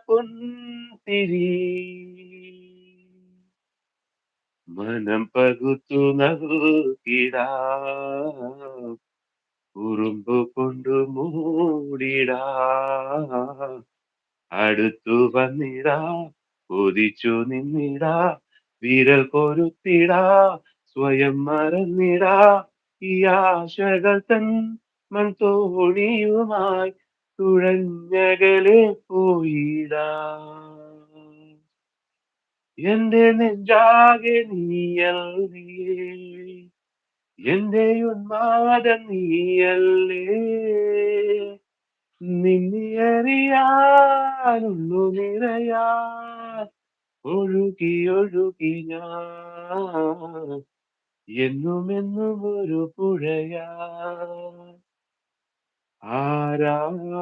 പൊൻതിരി മനം പകുത്തു നൽകിടാം ഉറുമ്പു കൊണ്ടു മൂടിടാം അടുത്തു വന്നിടാ കൊതിച്ചു നിന്നിടാ വിരൽ കൊരുത്തിടാ സ്വയം മറന്നിടാ ഈ ആശകൾ തൻ മൺതോണിയുമായി തുഴഞ്ഞകലെ പോയിടാ എന്റെ നെഞ്ചാകെ നീയല്ലേ എന്റെ ഉന്മാദം നീയല്ലേ നിന്നിയറിയാനുള്ളു നിറയാൻ ഒഴുകി ഒഴുകി ഞാൻ എന്നും എന്നും ഒരു പുഴയാ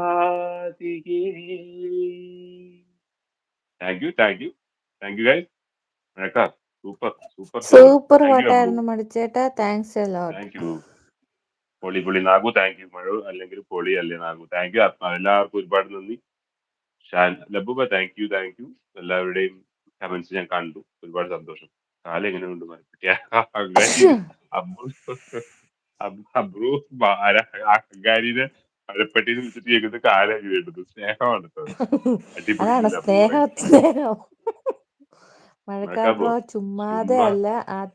ആരാധികേ താങ്ക് യു ഗൈസ് കേട്ടാ super super song super thank you അബ്രു പാട്ടായിരുന്നു മണിച്ചേട്ടാ. Thanks a lot. Thank you പൊളി പൊളി നാഗു താങ്ക് യു മഴ അല്ലെങ്കിൽ പൊളി അല്ലേ നാഗു താങ്ക് യു ആത്മാ എല്ലാവർക്കും ഒരുപാട് നന്ദി ലബുബ താങ്ക് യു എല്ലാവരുടെയും കമന്റ്സ് ഞാൻ കണ്ടു ഒരുപാട് സന്തോഷം കാലം എങ്ങനെയുണ്ട് അഹങ്കാരിനെ അബ്രു അബ്രു അഹങ്കാരിനെ മഴപ്പെട്ടിയിൽ വെച്ചിട്ട് കേൾക്കുന്ന കാലം എങ്ങനെയുണ്ട് സ്നേഹമാണ് കേട്ടോ അടിപൊളി അതാണ് ലബു സ്നേഹം. സ്നേഹം മഴക്കാർ മഴക്കാർ ബ്രോ ചുമ്മാതെ ചുമ്മാ അല്ല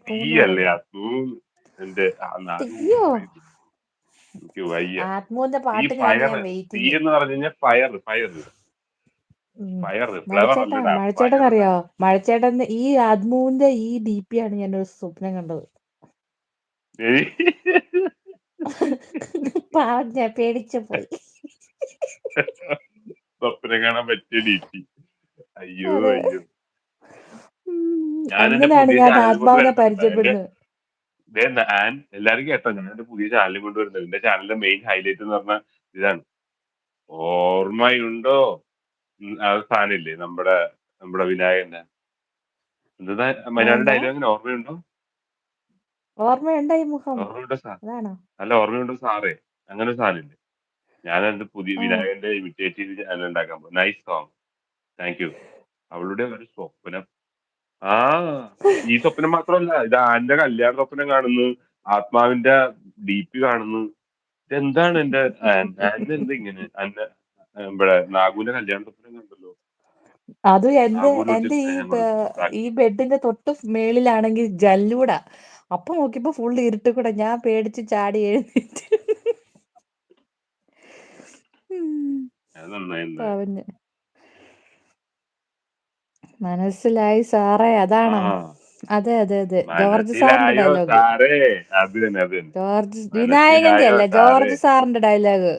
തീ ആത്മൂന്ന് അല്ലേ പറയുന്നത്. ആത്മൂ എന്റെ അയ്യോ, എനിക്ക് വയ്യ ആത്മൂന്റെ ഈ പാട്ടിനാണ് ഫയർ ഞാൻ തീ വെയിറ്റിംഗ്. എന്ന് പറഞ്ഞു കഴിഞ്ഞാൽ ഫയർ ഫയർ ഫ്ലവർ മഴച്ചേട്ടൻ അല്ലടാ മഴച്ചേട്ടൻ ഫയർ അറിയോ? മഴച്ചേട്ടൻ ഈ ആത്മൂന്റെ ഈ ഡി പി ആണ് ഞാൻ ഒരു സ്വപ്നം കണ്ടത്. പാവം, ഞാൻ പേടിച്ചു പോയി. സ്വപ്നം കാണാൻ പറ്റിയ ഡി പി അയ്യോ അതെ, അയ്യോ ഞാൻ എന്റെ അങ്ങനെയാണ് പുതിയ ഞാൻ ചാനലും കൊണ്ട് ആത്മാവിനെ വരുന്നുണ്ട് എന്റെ പരിചയപ്പെടുന്നത്. എല്ലാരും കേട്ടോ ഞാൻ എന്റെ പുതിയ ചാനലും കൊണ്ട് വരുന്നത് എന്റെ ചാനലിന്റെ മെയിൻ ഹൈലൈറ്റ് എന്ന് പറഞ്ഞാൽ ഇതാണ് ഓർമ്മയുണ്ടോ ആ സാധനമില്ലേ നമ്മുടെ നമ്മുടെ വിനായകന്റെ എന്താ മലയാള അതെന്താ? ഡയലോഗിന് ഓർമ്മയുണ്ടോ ഓർമ്മയുണ്ടോ ഈ മുഖം? ഓർമ്മയുണ്ടോ സാർ അതാണോ? അല്ല ഓർമ്മയുണ്ടോ സാറേ അങ്ങനെ ഒരു സാധനമില്ലേ ഞാൻ എന്റെ പുതിയ ആ. വിനായകന്റെ ഇമിറ്റേറ്റ് ചെയ്ത് ചാനൽ ഉണ്ടാക്കാൻ പോകും നൈസ് സോങ് താങ്ക് യു അവളുടെ ഒരു സ്വപ്നം ആ ഈ സ്വപ്നം മാത്രമല്ല ഇത് ആന്റെ കല്യാണ സ്വപ്നം കാണുന്നു ആത്മാവിന്റെ ഡി പി കാണുന്നു ഇതെന്താണ് എന്റെ ആന്റെ എന്താ ഇങ്ങനെ എന്റെ ഇവിടെ നാഗുവിന്റെ കല്യാണ സ്വപ്നം കണ്ടല്ലോ അത് എന്റെ നാഗുവിന് കുറച്ച് എന്റെ സ്നേഹം കൊടുക്കും ഈ ബെഡിന്റെ തൊട്ട് മേളിലാണെങ്കിൽ ജല്ലൂടാ. അപ്പൊ നോക്കിയപ്പോ ഫുള്ള് ഇരുട്ട് കൂടെ. ഞാൻ പേടിച്ച് ചാടി എഴുന്നേറ്റ്. അത് നന്നായി പറഞ്ഞു മനസ്സിലായി സാറേ, ആ അതാണോ? അതെ അതെ അതെ, ജോർജ് സാറിന്റെ മനസ്സിലായോ ഡയലോഗ്. സാറേ അത് തന്നെ ജോർജ് വിനായകന്റെ മനസ്സിലായോ അല്ല, സാറേ ജോർജ് സാറിന്റെ ഡയലോഗ്.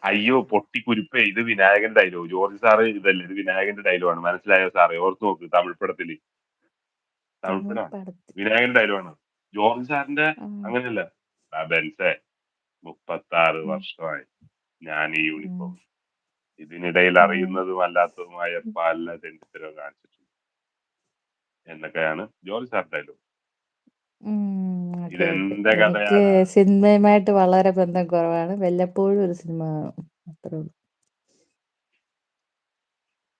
അയ്യോ പൊട്ടിക്കുരുപ്പേ ഇത് വിനായകന്റെ ഡയലോഗ് ജോർജ് സാറ് ഇതല്ലേ ഇത് വിനായകന്റെ ഡയലോഗാണ് മനസ്സിലായോ സാറേ ഓർത്ത് നോക്ക് തമിഴ് പടത്തില് തമിഴ് തമിഴ് പടമാണ് പടത്തിൽ. വിനായകന്റെ ഡയലോഗാണ് ജോർജ് സാറിന്റെ അങ്ങനെയല്ല ബെൻസേ 36 വർഷമായി ഞാൻ ഈ യൂണിഫോം ഇതിനിടയിൽ അറിയുന്നതും അല്ലാത്തതുമായ പല തെണ്ടിത്തരവും കാണിച്ചിട്ടുണ്ട് എന്നൊക്കെയാണ് George sir dialogue okay okay. ഇതെന്റെ എനിക്ക് കഥയാടാ സിനിമയുമായിട്ട് വളരെ ബന്ധം കുറവാണ്. വല്ലപ്പോഴും ഒരു സിനിമ കാണും, അത്രേ ഉള്ളൂ.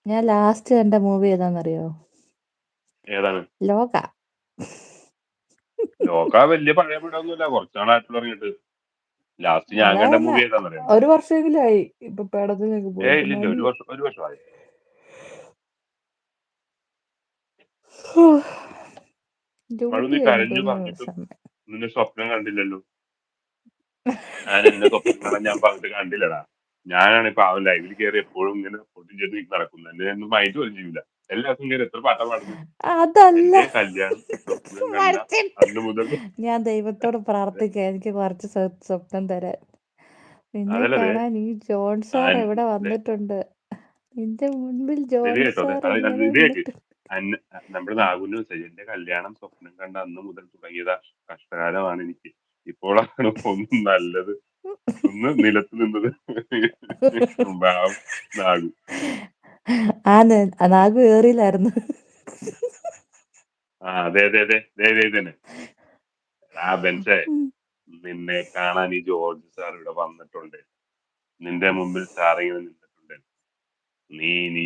ഞാൻ ലാസ്റ്റ് കണ്ട മൂവി ഏതാണെന്നറിയോ? ഏതാണ് ലോക. ലോക വലിയ പഴയ പടമൊന്നുമില്ല കുറച്ചാളായിട്ടുള്ള ഇറങ്ങിയിട്ട് ലാസ്റ്റ് ഞാൻ അതാ കണ്ട പറഞ്ഞ, മൂവി ഏതാണെന്നറിയാം ഒരു വർഷമെങ്കിലും ആയി ഇപ്പൊ പടത്തിനൊക്കെ പോയിട്ട്. ഇല്ലില്ല ഒരു വർഷമായി മഴ ഡ്യൂട്ടി നീ കരഞ്ഞു കഴിഞ്ഞിട്ടൊന്ന് പറഞ്ഞിട്ടും സമയം. നിന്നെ സ്വപ്നം കണ്ടില്ലല്ലോ ഞാൻ എന്നെ സ്വപ്നം കാണാൻ ഞാൻ പറഞ്ഞിട്ട് കണ്ടില്ലടാ ഞാനാണ് ഇപ്പൊ അവൻ ലൈവിൽ കയറി എപ്പോഴും ഇങ്ങനെ പൊട്ടും ചെയ്ത് നടക്കുന്നത് എന്നെ ഒന്നും മൈൻഡ് പോലും ചെയ്യൂല എല്ലാ ദിവസവും ഇങ്ങനെ എത്ര പാട്ടാ പാടുന്നത് അതല്ല, എന്റെ കല്യാണം സ്വപ്നം കണ്ട മരത്തിൽ- അന്ന് മുതൽ ഞാൻ ദൈവത്തോട് പ്രാർത്ഥിക്കാം എനിക്ക് കുറച്ച് സ്വപ്നം തരാൻ. നിന്നെ അതല്ലേ കാണാൻ ഈ ജോൺ സാർ എവിടെ വന്നിട്ടുണ്ട്. നിന്റെ മുൻപിൽ ഇത് ജോൺ കേട്ടോടെ സാർ അത് എങ്ങനെ ഇത് കേക്ക് വന്നിട്ടുണ്ട്. നമ്മുടെ നാഗുവിന് മെസ്സേജ് എന്റെ കല്യാണം സ്വപ്നം കണ്ട അന്ന് മുതൽ തുടങ്ങിയതാ കഷ്ടകാലമാണ് എനിക്ക് ഇപ്പോഴാണ് ഒന്നും നല്ലത് ഒന്ന് നിലത്ത് നിന്നത് പാവം നാഗു നാഗു ഏറിയിലായിരുന്നു. ആ അതെ തന്നെ ആ ബെൻസേ നിന്നെ കാണാൻ ഈ ജോർജ് സാർ ഇവിടെ വന്നിട്ടുണ്ട് നിന്റെ മുമ്പിൽ സാർ ഇങ്ങനെ നിന്നിട്ടുണ്ട് നീ നീ